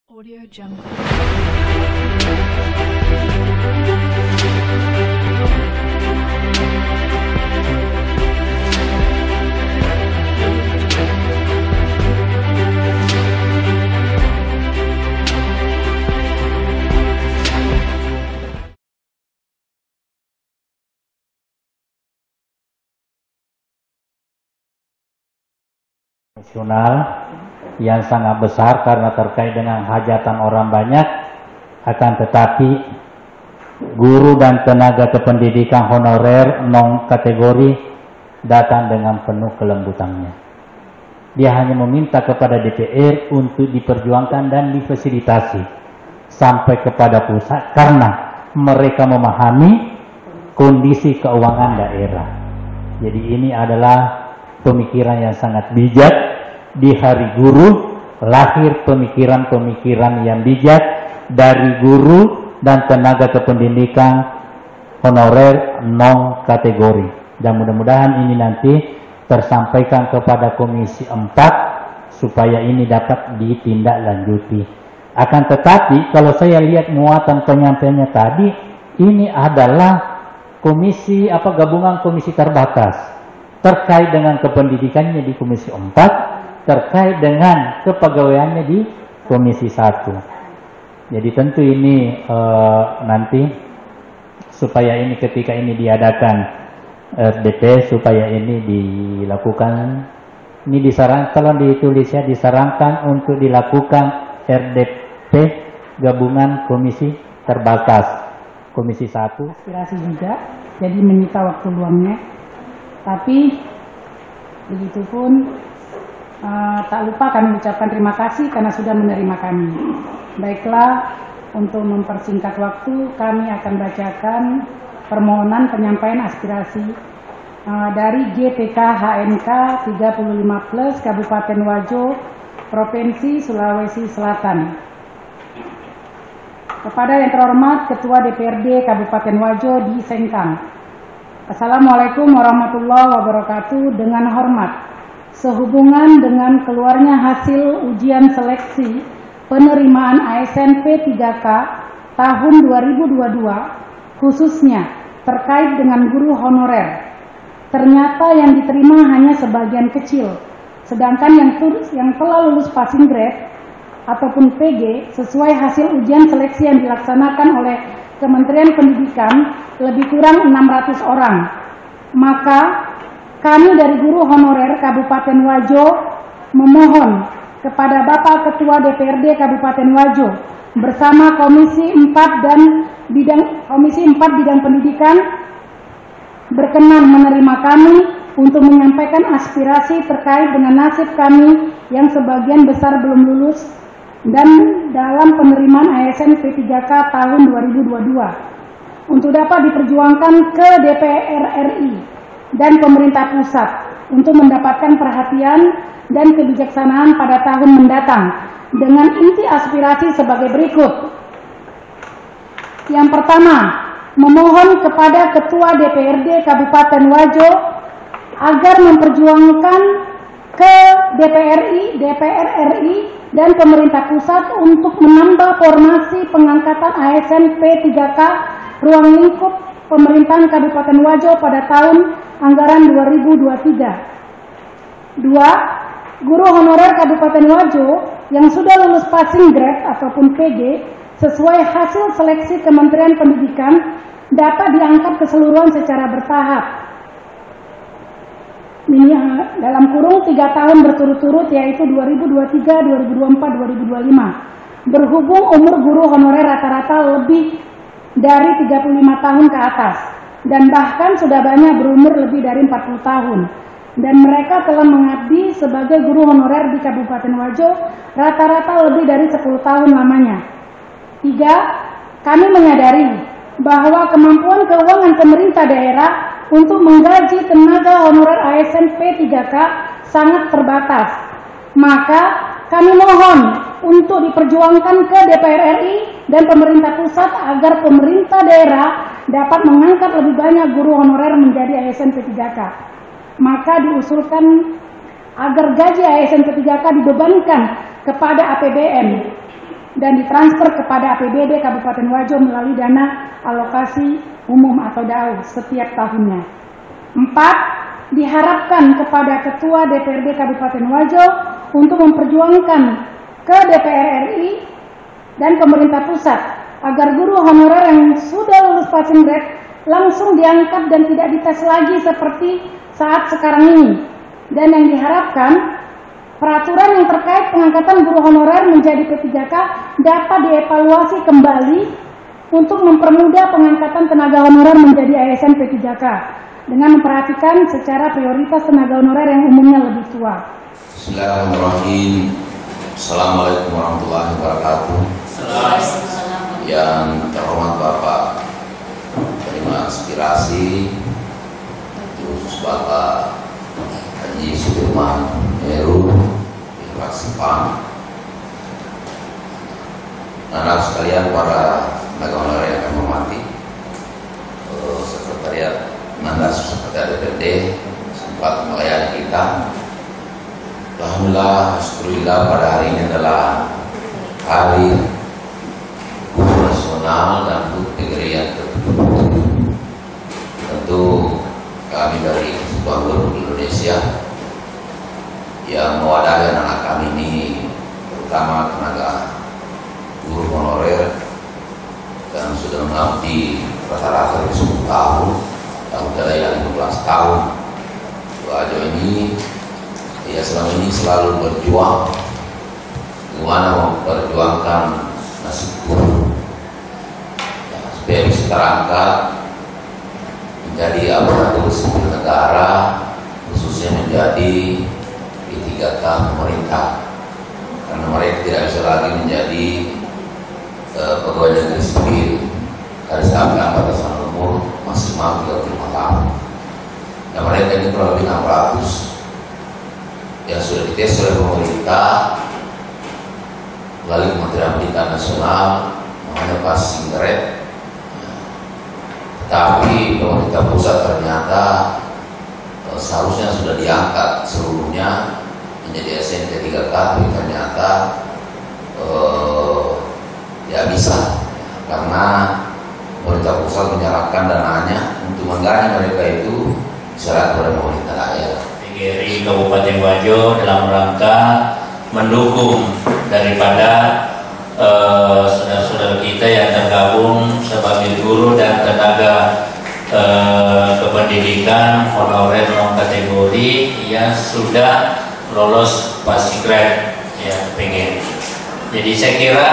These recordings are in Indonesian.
Audio Jungle. Nasional yang sangat besar karena terkait dengan hajatan orang banyak, akan tetapi guru dan tenaga kependidikan honorer non kategori datang dengan penuh kelembutannya. Dia hanya meminta kepada DPR untuk diperjuangkan dan difasilitasi sampai kepada pusat karena mereka memahami kondisi keuangan daerah. Jadi ini adalah pemikiran yang sangat bijak. Di Hari Guru lahir pemikiran-pemikiran yang bijak dari guru dan tenaga kependidikan honorer non kategori, dan mudah-mudahan ini nanti tersampaikan kepada Komisi 4 supaya ini dapat ditindaklanjuti. Akan tetapi kalau saya lihat muatan penyampaiannya tadi, ini adalah gabungan komisi terbatas terkait dengan kependidikannya di Komisi 4, terkait dengan kepegawaiannya di Komisi 1. Jadi tentu ini nanti supaya ini ketika ini diadakan RDP supaya ini dilakukan, ini disarankan, kalau ditulisnya disarankan untuk dilakukan RDP gabungan komisi terbatas Komisi 1. Aspirasi juga, jadi menyita waktu luangnya. Tapi begitupun tak lupa kami ucapkan terima kasih karena sudah menerima kami. Baiklah, untuk mempersingkat waktu, kami akan bacakan permohonan penyampaian aspirasi dari GPK HNK 35+ Kabupaten Wajo, Provinsi Sulawesi Selatan. Kepada yang terhormat Ketua DPRD Kabupaten Wajo di Sengkang. Assalamualaikum warahmatullahi wabarakatuh. Dengan hormat, sehubungan dengan keluarnya hasil ujian seleksi penerimaan ASN P3K tahun 2022, khususnya terkait dengan guru honorer, ternyata yang diterima hanya sebagian kecil, sedangkan yang telah lulus passing grade ataupun PG sesuai hasil ujian seleksi yang dilaksanakan oleh Kementerian Pendidikan lebih kurang 600 orang. Maka kami dari guru honorer Kabupaten Wajo memohon kepada Bapak Ketua DPRD Kabupaten Wajo bersama Komisi 4 Bidang Pendidikan berkenan menerima kami untuk menyampaikan aspirasi terkait dengan nasib kami yang sebagian besar belum lulus dan dalam penerimaan ASN P3K tahun 2022 untuk dapat diperjuangkan ke DPR RI dan pemerintah pusat untuk mendapatkan perhatian dan kebijaksanaan pada tahun mendatang dengan inti aspirasi sebagai berikut. Yang pertama, memohon kepada Ketua DPRD Kabupaten Wajo agar memperjuangkan ke DPR RI dan pemerintah pusat untuk menambah formasi pengangkatan ASN P3K ruang lingkup pemerintahan Kabupaten Wajo pada tahun anggaran 2023. 2. Guru honorer Kabupaten Wajo yang sudah lulus passing grade ataupun PG sesuai hasil seleksi Kementerian Pendidikan dapat diangkat keseluruhan secara bertahap. Ini dalam kurung 3 tahun berturut-turut, yaitu 2023, 2024, 2025. Berhubung umur guru honorer rata-rata lebih dari 35 tahun ke atas dan bahkan sudah banyak berumur lebih dari 40 tahun, dan mereka telah mengabdi sebagai guru honorer di Kabupaten Wajo rata-rata lebih dari 10 tahun lamanya. 3. Kami menyadari bahwa kemampuan keuangan pemerintah daerah untuk menggaji tenaga honorer ASN P3K sangat terbatas. Maka kami mohon untuk diperjuangkan ke DPR RI dan pemerintah pusat agar pemerintah daerah dapat mengangkat lebih banyak guru honorer menjadi ASN P3K. Maka diusulkan agar gaji ASN P3K dibebankan kepada APBN dan ditransfer kepada APBD Kabupaten Wajo melalui dana alokasi umum atau DAU setiap tahunnya. 4. Diharapkan kepada Ketua DPRD Kabupaten Wajo untuk memperjuangkan ke DPR RI dan pemerintah pusat agar guru honorer yang sudah lulus passing grade langsung diangkat dan tidak dites lagi seperti saat sekarang ini. Dan yang diharapkan peraturan yang terkait pengangkatan guru honorer menjadi P3K dapat dievaluasi kembali untuk mempermudah pengangkatan tenaga honorer menjadi ASN P3K dengan memperhatikan secara prioritas tenaga honorer yang umumnya lebih tua. Bismillahirrahmanirrahim. Assalamualaikum warahmatullahi wabarakatuh. Yang terhormat Bapak terima aspirasi khusus Bapak Haji Sudirman Heru di fraksi PAN. Anak sekalian, para tenaga honorer yang kami hormati, Sekretariat Mandas Sekretariat DPRD sempat melayani kita. Alhamdulillah, syukurillah, pada hari ini adalah hari Guru Nasional dan HUT Negeri yang ke-77. Tentu kami dari Persatuan Guru Indonesia yang mewadahi anak kami ini, terutama tenaga guru honorer yang sudah mengabdi rata-rata 10 tahun, tahun yang 15 tahun. Wajo ini ya selama ini selalu berjuang bagaimana memperjuangkan nasib guru ya, supaya bisa terangkat menjadi aparatur sipil negara, khususnya menjadi P3K pemerintah, karena mereka tidak bisa lagi menjadi pegawai negeri sipil garis ambang batasan umur maksimal 35 tahun. Dan mereka ini kurang lebih 600 yang sudah dites oleh pemerintah melalui Kementerian Pendidikan Nasional, namanya passing grade. Tapi pemerintah pusat ternyata seharusnya sudah diangkat seluruhnya menjadi ASN P3K, tapi ternyata tidak bisa karena pemerintah pusat menyerahkan dananya untuk mengganti mereka itu diserahkan kepada pemerintah daerah. PGRI Kabupaten Wajo dalam rangka mendukung daripada saudara-saudara kita yang tergabung sebagai guru dan tenaga kependidikan honorer non kategori yang sudah lolos passing grade ya PGRI. Jadi saya kira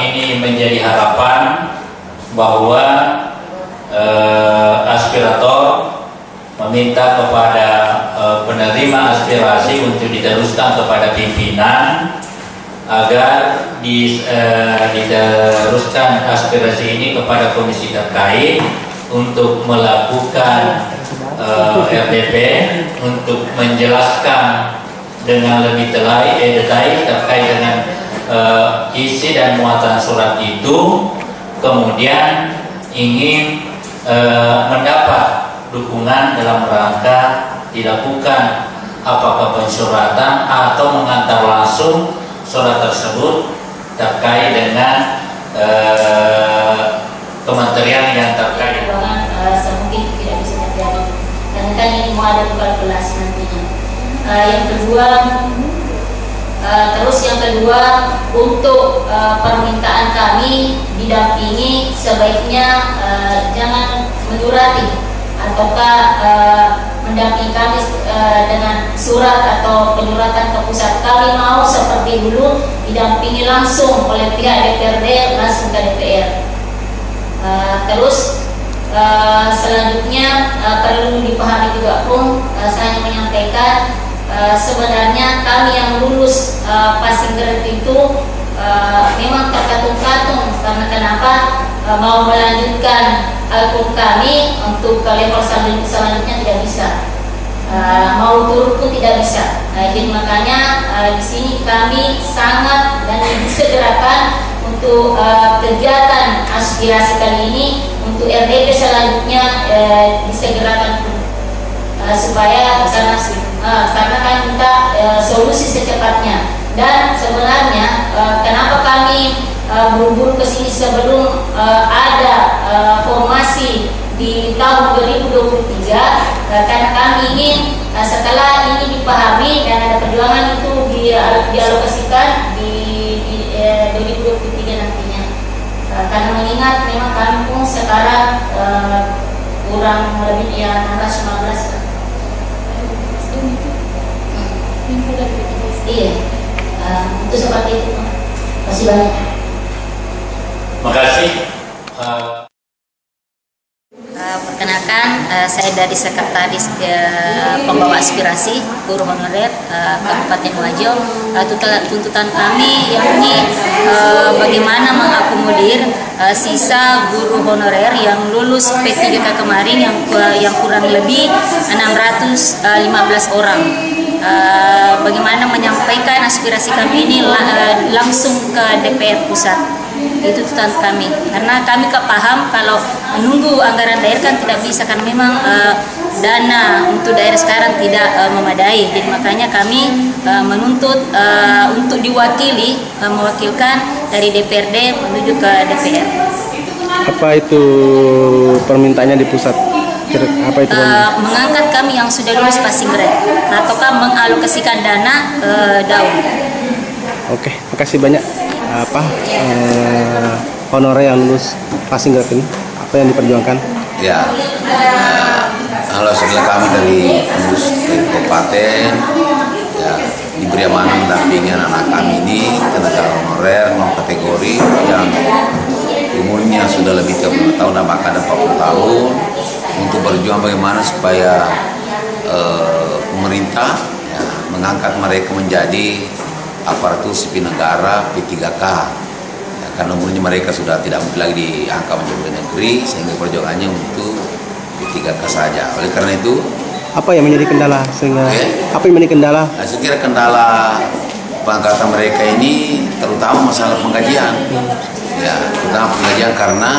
ini menjadi harapan bahwa aspirator meminta kepada penerima aspirasi untuk diteruskan kepada pimpinan agar diteruskan aspirasi ini kepada komisi terkait untuk melakukan RDP untuk menjelaskan dengan lebih detail terkait dengan isi dan muatan surat itu, kemudian ingin mendapat dukungan dalam rangka dilakukan apakah pensuratan atau mengantar langsung surat tersebut terkait dengan kementerian yang terkait. Semungkin tidak bisa terjadi karena kan ini mau ada kalkulasi nantinya. Yang kedua, untuk permintaan kami didampingi sebaiknya jangan menyurati ataukah mendampingi kami dengan surat atau penyuratan ke pusat. Kami mau seperti dulu didampingi langsung oleh pihak DPRD langsung ke DPR. Selanjutnya perlu dipahami juga pun saya menyampaikan sebenarnya kami yang lulus passing grade itu memang terkatung-katung karena kenapa mau melanjutkan alur kami untuk ke level selanjutnya tidak bisa, mau turun pun tidak bisa. Jadi makanya di sini kami sangat dan disegerakan untuk kegiatan aspirasi kali ini untuk RDP selanjutnya disegerakan supaya karena kami minta solusi secepatnya. Dan sebenarnya kenapa buru-buru ke sini sebelum ada formasi di tahun 2023 karena kami ingin setelah ini dipahami dan ada perjuangan itu dialokasikan di 2023 nantinya. Karena mengingat memang kampung sekarang kurang lebih ya 16-15. Iya, itu seperti itu. Terima kasih banyak. Terima kasih. Perkenalkan, saya dari Sekretaris Pembawa Aspirasi Guru Honorer Kabupaten Wajo. Tuntutan kami yakni bagaimana mengakomodir sisa guru honorer yang lulus P3K kemarin yang kurang lebih 615 orang. Bagaimana menyampaikan aspirasi kami ini langsung ke DPR pusat. Itu tuntutan kami, karena kami paham kalau menunggu anggaran daerah kan tidak bisa, kan memang dana untuk daerah sekarang tidak memadai. Jadi makanya kami menuntut untuk mewakilkan dari DPRD menuju ke DPR. Apa itu permintaannya di pusat? Apa itu? Mengangkat kami yang sudah lulus passing grade ataukah mengalokasikan dana ke daun. Oke, makasih banyak. Honorer yang lulus passing grade ini apa yang diperjuangkan? Ya, kalau setelah kami dari lulus dari kabupaten, ya diberi amanah mendampingi anak kami ini tenaga honorer non kategori yang umurnya sudah lebih 30 tahun dan bahkan 40 tahun untuk berjuang bagaimana supaya pemerintah ya, mengangkat mereka menjadi aparatur sipil negara P3K ya, karena umurnya mereka sudah tidak mungkin lagi diangkat menjadi negeri, sehingga perjuangannya untuk P3K saja. Oleh karena itu, apa yang menjadi kendala apa yang menjadi kendala? Saya kira kendala pengangkatan mereka ini terutama masalah penggajian ya, terutama penggajian karena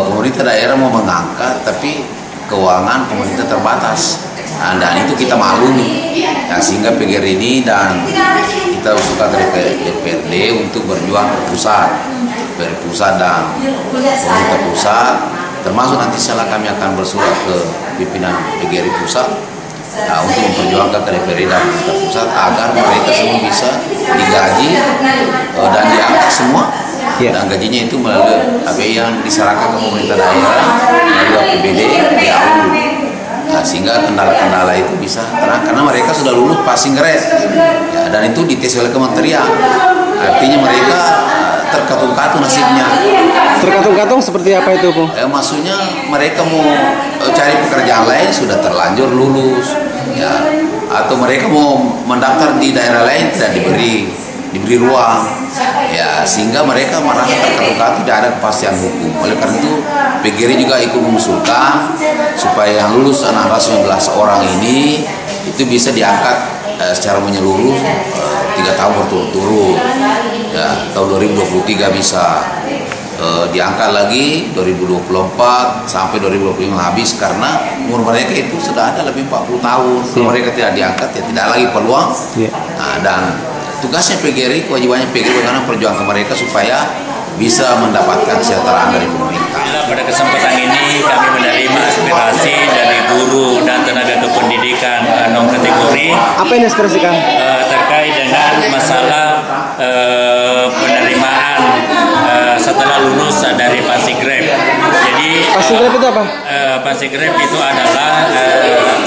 pemerintah daerah mau mengangkat tapi keuangan pemerintah terbatas. Dan itu kita maklumi ya, sehingga PGR ini dan kita usulkan ke DPRD untuk berjuang ke pusat, dari pusat dan pemerintah pusat, termasuk nanti setelah kami akan bersurat ke pimpinan PGR pusat untuk memperjuangkan ke DPRD dan pemerintah pusat agar mereka semua bisa digaji dan diangkat semua. Dan gajinya itu melalui API yang diserahkan ke pemerintah daerah melalui APBD DAU. Sehingga kendala-kendala itu bisa terang karena mereka sudah lulus passing grade ya, dan itu dites oleh kementerian, artinya mereka terkatung-katung nasibnya. Terkatung-katung seperti apa itu, Bu? Maksudnya mereka mau cari pekerjaan lain sudah terlanjur lulus ya, atau mereka mau mendaftar di daerah lain tidak diberi ruang ya, sehingga mereka merasa terkatung-katung, tidak ada kepastian hukum. Oleh karena itu PGRI juga ikut mengusulkan supaya yang lulus 619 orang ini itu bisa diangkat secara menyeluruh 3 tahun berturut-turut ya, tahun 2023 bisa diangkat lagi, 2024 sampai 2025 habis, karena umur mereka itu sudah ada lebih 40 tahun. Kalau mereka tidak diangkat ya tidak lagi peluang. Dan tugasnya PGRI, kewajibannya PGRI bagaimana perjuangan mereka supaya bisa mendapatkan kesejahteraan dari pemerintah. Pada kesempatan ini kami menerima aspirasi dari guru dan tenaga kependidikan non kategori. Apa yang diaspirasikan? Terkait dengan masalah penerimaan setelah lulus dari passing grade. Jadi passing grade itu apa? Passing grade itu adalah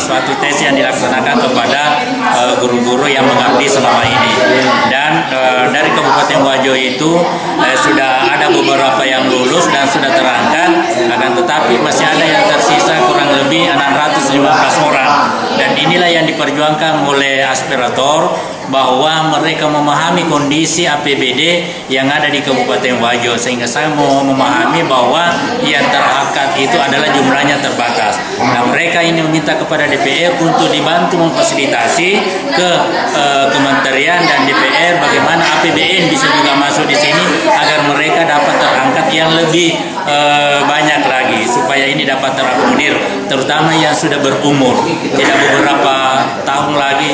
suatu tes yang dilaksanakan kepada guru-guru yang mengabdi selama ini. Dan dari Kabupaten Wajo itu sudah ada beberapa yang lulus dan sudah terangkat, akan tetapi masih ada yang tersisa kurang lebih 615 orang. Dan inilah yang diperjuangkan oleh aspirator, bahwa mereka memahami kondisi APBD yang ada di Kabupaten Wajo, sehingga saya mau memahami bahwa yang terangkat itu adalah jumlahnya terbatas. Nah, mereka ini meminta kepada DPR untuk dibantu memfasilitasi ke kementerian dan DPR bagaimana APBN bisa juga masuk di sini agar mereka dapat terangkat yang lebih banyak lagi, supaya ini dapat terakomodir terutama yang sudah berumur, tidak beberapa tahun lagi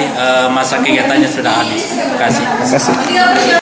masa kegiatannya sudah habis. Terima kasih.